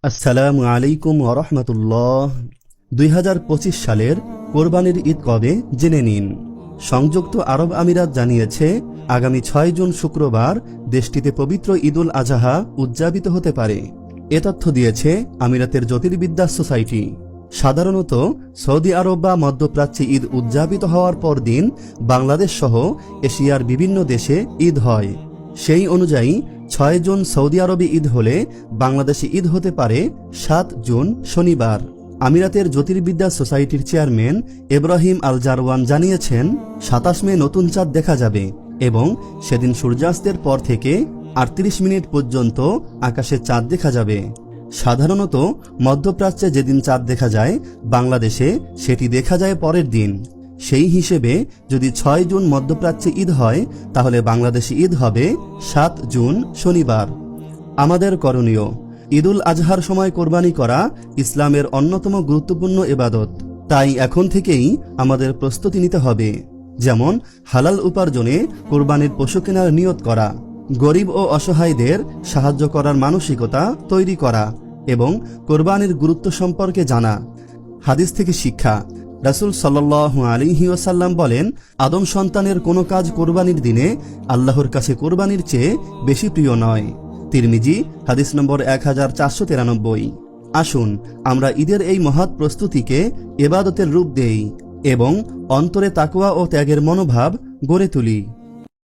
আসসালামু আলাইকুম ওয়া রাহমাতুল্লাহ। 2025 সালের কোরবানির ঈদ কবে জেনে নিন। সংযুক্ত আরব আমিরাত জানিয়েছে, আগামী 6 জুন শুক্রবার দেশটিতে পবিত্র ঈদুল আজহা উদযাপিত হতে পারে। এ তথ্য দিয়েছে আমিরাতের জ্যোতির্বিদ্যা সোসাইটি। সাধারণত সৌদি আরব বা মধ্যপ্রাচ্যে ঈদ উদযাপিত হওয়ার পর দিন বাংলাদেশ সহ এশিয়ার বিভিন্ন দেশে ঈদ হয়। সেই অনুযায়ী 6 জুন সৌদি আরবে ঈদ হলে বাংলাদেশে ঈদ হতে পারে 7 জুন শনিবার। আমিরাতের জ্যোতির্বিদ্যা সোসাইটির চেয়ারম্যান ইব্রাহিম আল জারওয়ান জানিয়েছেন, 27 মে নতুন চাঁদ দেখা যাবে এবং সেদিন সূর্যাস্তের পর থেকে 38 মিনিট পর্যন্ত আকাশে চাঁদ দেখা যাবে। সাধারণত মধ্যপ্রাচ্যে যেদিন চাঁদ দেখা যায়, বাংলাদেশে সেটি দেখা যায় পরের দিন। সেই হিসেবে যদি 6 জুন মধ্যপ্রাচ্যে ঈদ হয়, তাহলে বাংলাদেশে ঈদ হবে 7 জুন শনিবার। আমাদের করণীয়: ঈদুল আজহার সময় কোরবানি করা ইসলামের অন্যতম গুরুত্বপূর্ণ ইবাদত। তাই এখন থেকেই আমাদের প্রস্তুতি নিতে হবে, যেমন হালাল উপার্জনে কোরবানির পশু কেনার নিয়ত করা, গরিব ও অসহায়দের সাহায্য করার মানসিকতা তৈরি করা এবং কোরবানির গুরুত্ব সম্পর্কে জানা। হাদিস থেকে শিক্ষা: রাসূল সাল্লাল্লাহু আলাইহি ওয়াসাল্লাম বলেন, আদম সন্তানের কোনো কাজ কোরবানির দিনে আল্লাহর কাছে কোরবানির চেয়ে বেশি প্রিয় নয়। তিরমিজি হাদিস নম্বর 1493। আসুন আমরা ঈদের এই মহৎ প্রস্তুতিকে ইবাদতের রূপ দেই এবং অন্তরে তাকওয়া ও ত্যাগের মনোভাব গড়ে তুলি।